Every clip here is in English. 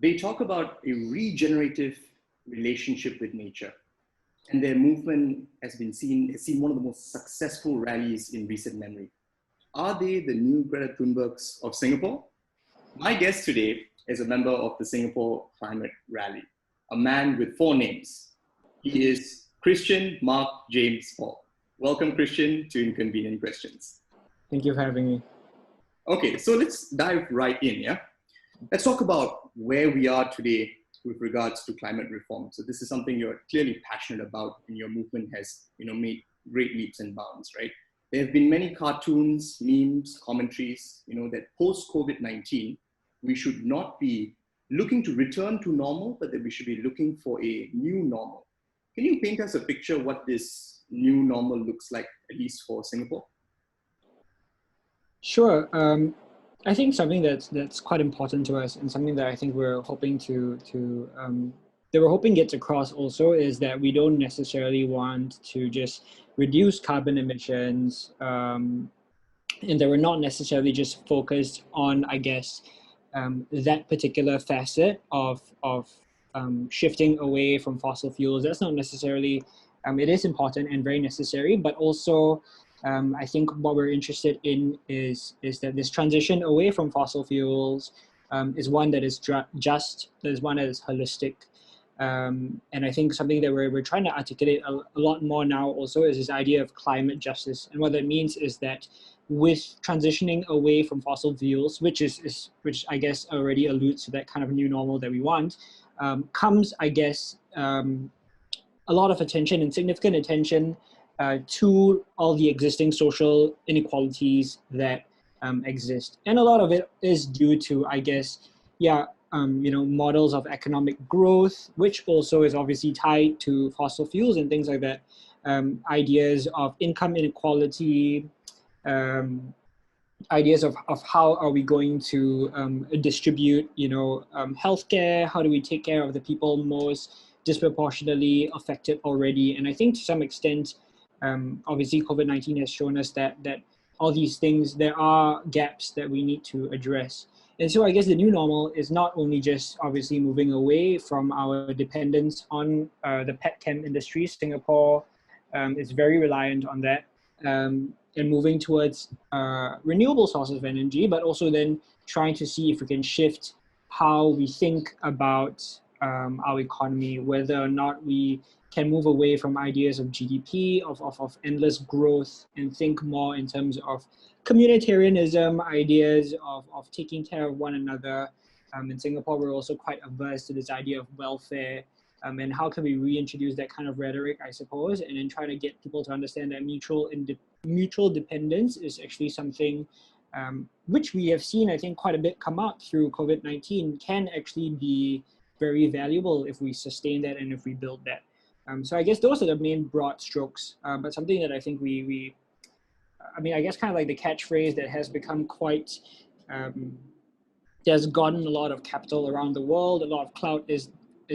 They talk about a regenerative relationship with nature. And their movement has seen one of the most successful rallies in recent memory. Are they the new Greta Thunbergs of Singapore? My guest today is a member of the Singapore Climate Rally, a man with four names. He is Kristian-Marc James Paul. Welcome, Kristian, to Inconvenient Questions. Thank you for having me. Okay, so let's dive right in, yeah? Let's talk about where we are today with regards to climate reform. So this is something you're clearly passionate about, and your movement has, made great leaps and bounds, right? There have been many cartoons, memes, commentaries, that post-COVID-19, we should not be looking to return to normal, but that we should be looking for a new normal. Can you paint us a picture of what this new normal looks like, at least for Singapore? Sure. I think something that's quite important to us, and something that I think we're hoping gets across also, is that we don't necessarily want to just reduce carbon emissions, and that we're not necessarily just focused on, I guess, that particular facet of shifting away from fossil fuels. That's not necessarily, it is important and very necessary, but also I think what we're interested in is that this transition away from fossil fuels is one that is just, that is one that is holistic. And I think something that we're trying to articulate a lot more now also is this idea of climate justice. And what that means is that with transitioning away from fossil fuels, which I guess already alludes to that kind of new normal that we want, comes, I guess, a lot of attention and significant attention to all the existing social inequalities that exist. And a lot of it is due to, I guess, models of economic growth, which also is obviously tied to fossil fuels and things like that. Ideas of income inequality, ideas of how are we going to distribute, healthcare, how do we take care of the people most disproportionately affected already. And I think to some extent, obviously COVID-19 has shown us that all these things, there are gaps that we need to address. And so I guess the new normal is not only just obviously moving away from our dependence on the petchem industry. Singapore is very reliant on that, and moving towards renewable sources of energy, but also then trying to see if we can shift how we think about our economy, whether or not we can move away from ideas of GDP, of endless growth, and think more in terms of communitarianism, ideas of taking care of one another. In Singapore, we're also quite averse to this idea of welfare, and how can we reintroduce that kind of rhetoric, I suppose, and then try to get people to understand that mutual dependence is actually something which we have seen, I think, quite a bit come up through COVID-19, can actually be very valuable if we sustain that and if we build that. So I guess those are the main broad strokes, but something that I think I guess kind of like the catchphrase that has become quite, has gotten a lot of capital around the world, a lot of clout is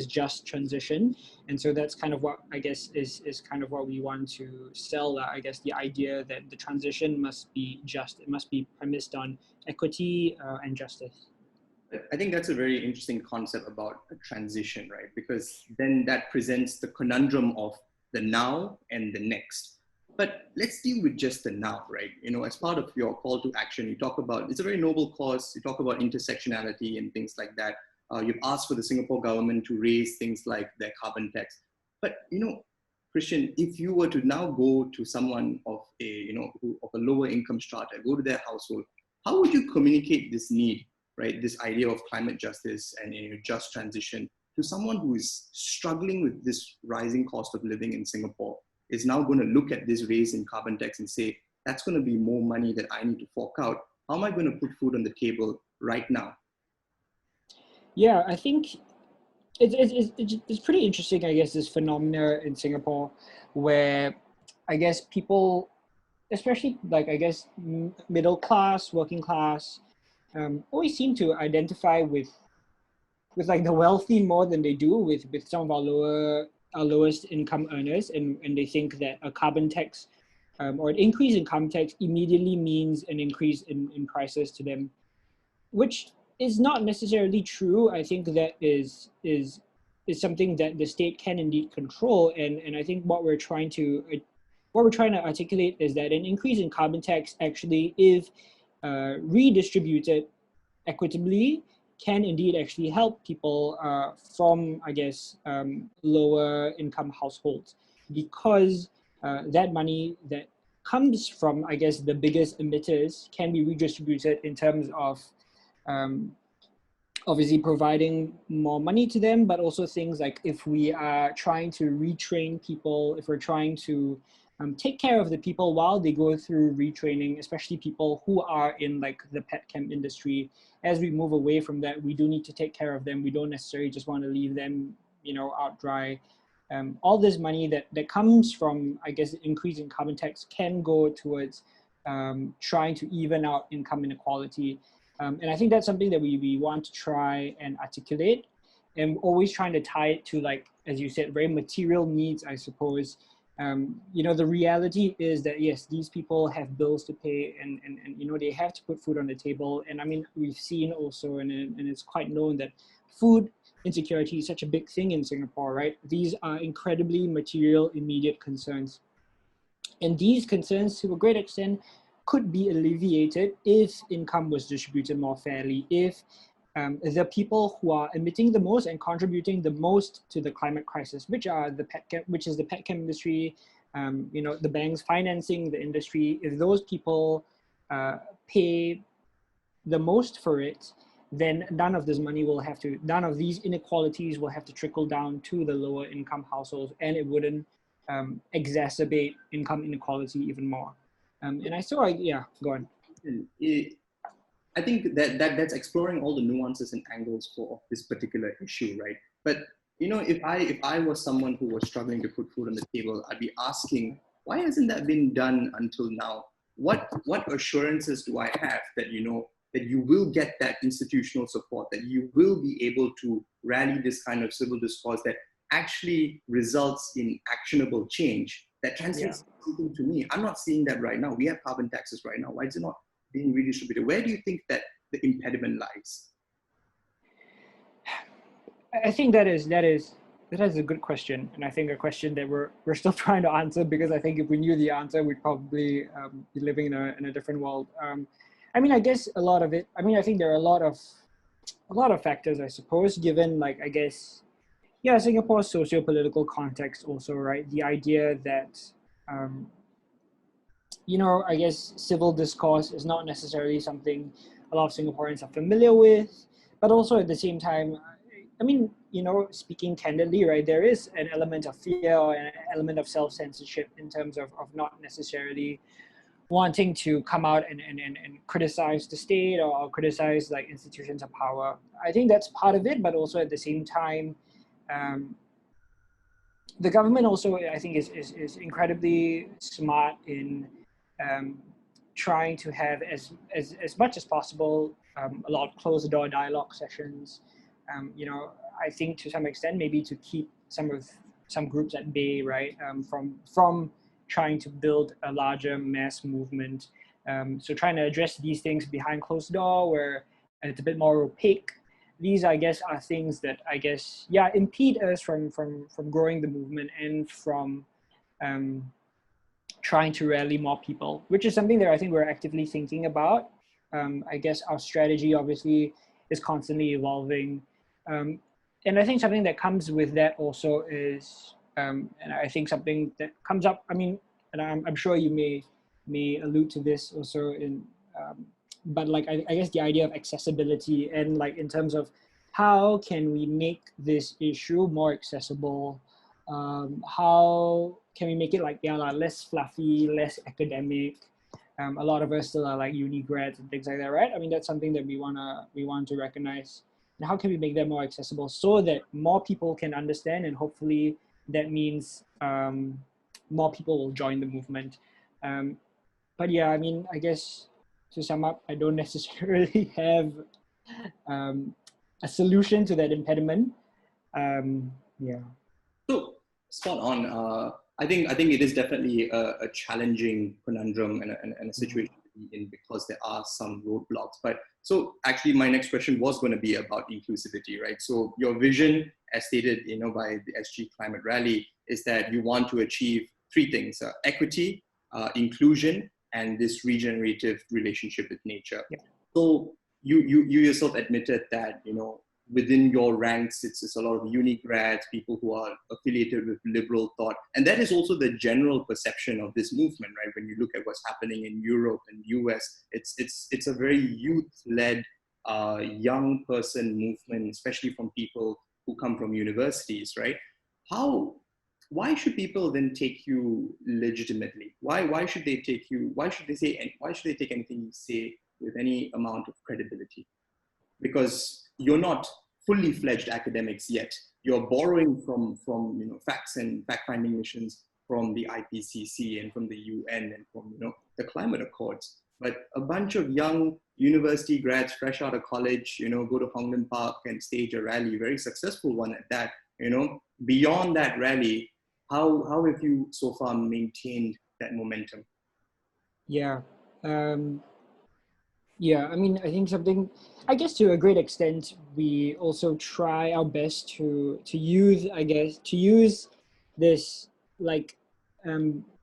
just transition. And so that's kind of what I guess is kind of what we want to sell, I guess, the idea that the transition must be just, it must be premised on equity and justice. I think that's a very interesting concept about a transition, right? Because then that presents the conundrum of the now and the next. But let's deal with just the now, right? As part of your call to action, you talk about, it's a very noble cause. You talk about intersectionality and things like that. You've asked for the Singapore government to raise things like their carbon tax. But, Kristian, if you were to now go to someone of a lower income strata, go to their household, how would you communicate this need, right? This idea of climate justice and a just transition to someone who is struggling with this rising cost of living in Singapore, is now going to look at this raise in carbon tax and say, that's going to be more money that I need to fork out. How am I going to put food on the table right now? Yeah, I think it's pretty interesting, I guess, this phenomena in Singapore where I guess people, especially like, I guess, middle class, working class, always seem to identify with like the wealthy more than they do with some of our lowest income earners, and they think that a carbon tax or an increase in carbon tax immediately means an increase in prices to them, which is not necessarily true. I think that is something that the state can indeed control, and I think what we're trying to articulate is that an increase in carbon tax actually, if redistributed equitably, can indeed actually help people from, I guess, lower income households, because that money that comes from, I guess, the biggest emitters can be redistributed in terms of obviously providing more money to them, but also things like if we are trying to retrain people, if we're trying to take care of the people while they go through retraining, especially people who are in like the petchem industry. As we move away from that, we do need to take care of them. We don't necessarily just want to leave them, you know, out dry. All this money that comes from, I guess, increasing carbon tax can go towards trying to even out income inequality. And I think that's something that we want to try and articulate, and always trying to tie it to, like, as you said, very material needs, I suppose. You know, the reality is that, yes, these people have bills to pay, and you know, they have to put food on the table. And I mean, we've seen also, and it's quite known that food insecurity is such a big thing in Singapore, right? These are incredibly material, immediate concerns. And these concerns, to a great extent, could be alleviated if income was distributed more fairly, if the people who are emitting the most and contributing the most to the climate crisis, which is the petchem industry, you know, the banks financing the industry, if those people pay the most for it, then none of this money will have to, none of these inequalities will have to trickle down to the lower income households, and it wouldn't exacerbate income inequality even more. And I saw, yeah, go on. I think that's exploring all the nuances and angles for this particular issue, right? But you know, if I was someone who was struggling to put food on the table, I'd be asking, why hasn't that been done until now? What assurances do I have that, you know, that you will get that institutional support, that you will be able to rally this kind of civil discourse that actually results in actionable change that translates something to me? I'm not seeing that right now. We have carbon taxes right now. Why is it not being redistributed? Where do you think that the impediment lies? I think that is a good question, and I think a question that we're still trying to answer, because I think if we knew the answer, we'd probably be living in a different world. I mean, I guess a lot of it. I mean, I think there are a lot of factors, I suppose, given, like, I guess, yeah, Singapore's socio-political context also, right? The idea that you know, I guess civil discourse is not necessarily something a lot of Singaporeans are familiar with, but also at the same time, I mean, you know, speaking candidly, right, there is an element of fear or an element of self-censorship in terms of not necessarily wanting to come out and criticize the state or criticize, like, institutions of power. I think that's part of it, but also at the same time, the government also, I think, is incredibly smart in trying to have as much as possible a lot of closed-door dialogue sessions. You know, I think to some extent maybe to keep some groups at bay, right? From trying to build a larger mass movement. So trying to address these things behind closed door, where it's a bit more opaque. These, I guess, are things that, I guess, yeah, impede us from growing the movement and from trying to rally more people, which is something that I think we're actively thinking about. I guess our strategy obviously is constantly evolving. And I think something that comes with that also is, and I think something that comes up, I mean, and I'm sure you may allude to this also in, but like, I guess the idea of accessibility, and like in terms of how can we make this issue more accessible? How can we make it like, yeah, less fluffy, less academic? A lot of us still are like uni grads and things like that, right? I mean, that's something that we want to recognize. And how can we make that more accessible so that more people can understand, and hopefully that means more people will join the movement. But yeah, I mean, I guess to sum up, I don't necessarily have a solution to that impediment. Yeah. So spot on. I think it is definitely a challenging conundrum and a situation to be in because there are some roadblocks. But so actually my next question was going to be about inclusivity, right? So your vision, as stated, by the SG Climate Rally, is that you want to achieve three things: equity, inclusion, and this regenerative relationship with nature. Yeah. So you yourself admitted that, within your ranks, it's a lot of uni grads, people who are affiliated with liberal thought. And that is also the general perception of this movement, right? When you look at what's happening in Europe and US, it's a very youth-led, young person movement, especially from people who come from universities, right? Why should people then take you legitimately? Why should they take you? Why should they take anything you say with any amount of credibility? Because you're not fully fledged academics yet. You're borrowing from facts and fact-finding missions from the IPCC and from the UN and from the climate accords. But a bunch of young university grads fresh out of college, go to Hongland Park and stage a rally, very successful one at that. Beyond that rally, how have you so far maintained that momentum? Yeah. Yeah, I mean, I think I guess to a great extent, we also try our best to use this like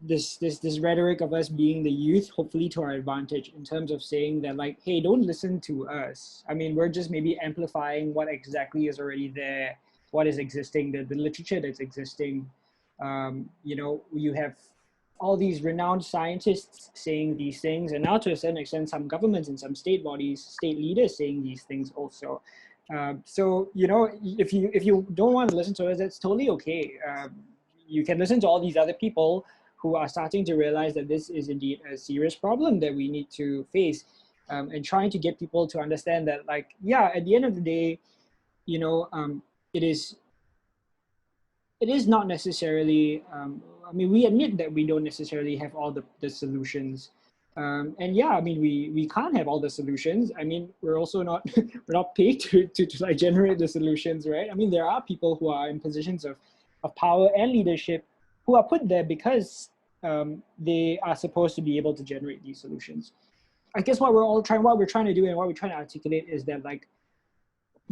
this rhetoric of us being the youth, hopefully to our advantage, in terms of saying that, like, hey, don't listen to us. I mean, we're just maybe amplifying what exactly is already there, what is existing, the literature that's existing. You have all these renowned scientists saying these things, and now to a certain extent, some governments and some state bodies, state leaders saying these things also. So if you don't want to listen to us, that's totally okay. You can listen to all these other people who are starting to realize that this is indeed a serious problem that we need to face, and trying to get people to understand that, like, yeah, at the end of the day, it is not necessarily, I mean, we admit that we don't necessarily have all the solutions. And yeah, I mean, we can't have all the solutions. I mean, we're also not, we're not paid to like generate the solutions, right? I mean, there are people who are in positions of power and leadership who are put there because they are supposed to be able to generate these solutions. I guess what we're trying to do and what we're trying to articulate is that, like,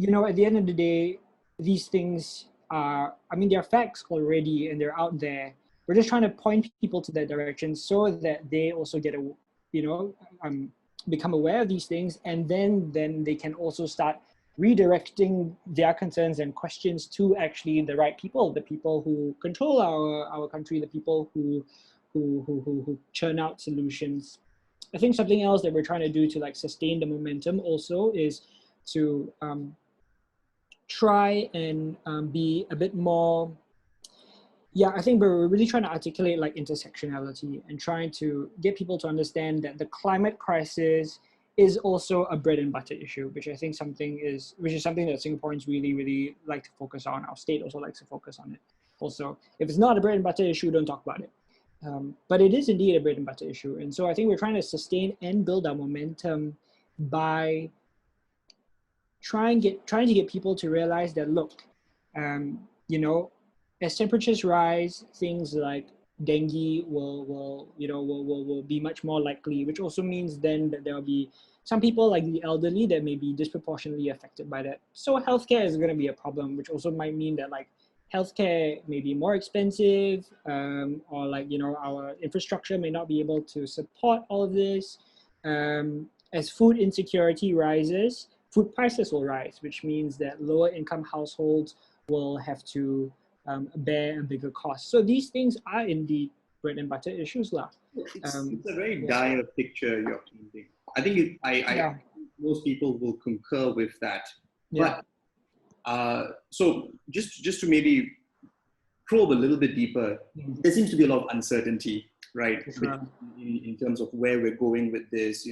at the end of the day, these things are, I mean, they're facts already and they're out there. We're just trying to point people to that direction so that they also get become aware of these things, and then they can also start redirecting their concerns and questions to actually the right people, the people who control our country, the people who churn out solutions. I think something else that we're trying to do to, like, sustain the momentum also is to try and be a bit more, I think we're really trying to articulate, like, intersectionality and trying to get people to understand that the climate crisis is also a bread and butter issue, which I think something that Singaporeans really, really like to focus on. Our state also likes to focus on it. Also, if it's not a bread and butter issue, don't talk about it. But it is indeed a bread and butter issue. And so I think we're trying to sustain and build our momentum by trying to get people to realize that, look, as temperatures rise, things like dengue will be much more likely, which also means then that there will be some people, like the elderly, that may be disproportionately affected by that. So healthcare is going to be a problem, which also might mean that, like, healthcare may be more expensive, or, like, our infrastructure may not be able to support all of this. As food insecurity rises, food prices will rise, which means that lower income households will have to bear a bigger cost. So these things are indeed bread and butter issues. It's a very dire picture you're painting. I think most people will concur with that. Yeah. But so just to maybe probe a little bit deeper, there seems to be a lot of uncertainty, right? Sure. In terms of where we're going with this,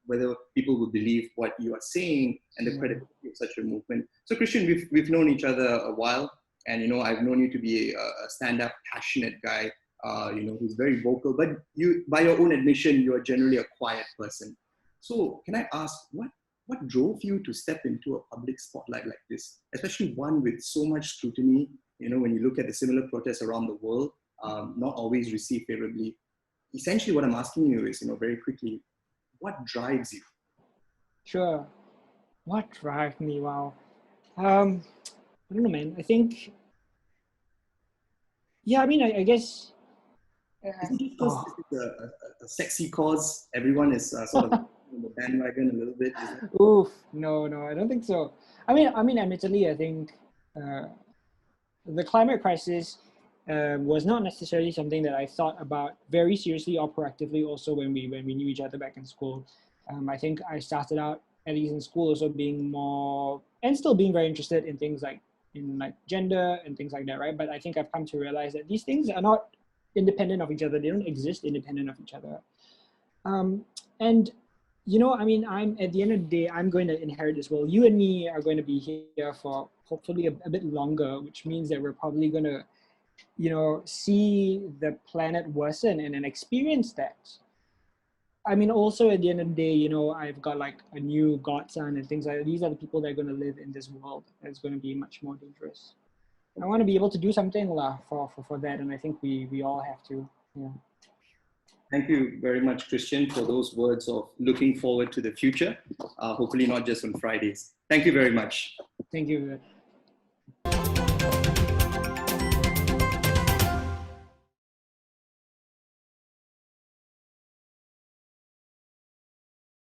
whether people will believe what you are saying and the credibility of such a movement. So Kristian, we've known each other a while, and I've known you to be a stand-up, passionate guy, who's very vocal. But you, by your own admission, you are generally a quiet person. So can I ask, what drove you to step into a public spotlight like this, especially one with so much scrutiny? When you look at the similar protests around the world, not always received favorably. Essentially, what I'm asking you is, very quickly, what drives you? Sure. What drives me? Wow. I don't know, man. I think, yeah, I mean, I guess, Is it because oh, this is a sexy cause? Everyone is sort of on the bandwagon a little bit. Is that? oof, no, I don't think so. Admittedly, I think uh, the climate crisis was not necessarily something that I thought about very seriously or proactively. Also, when we knew each other back in school, I think I started out, at least in school, also being more and still being very interested in things like gender and things like that, right? But I think I've come to realize that these things are not independent of each other. They don't exist independent of each other. Um, and I'm at the end of the day, I'm going to inherit this world. You and me are going to be here for hopefully a bit longer, which means that we're probably going to, see the planet worsen and then experience that. I mean, also at the end of the day, I've got like a new godson and things like that. These are the people that are going to live in this world that's going to be much more dangerous. I want to be able to do something for that, and I think we all have to. Yeah. Thank you very much, Kristian, for those words of looking forward to the future. Hopefully not just on Fridays. Thank you very much. Thank you.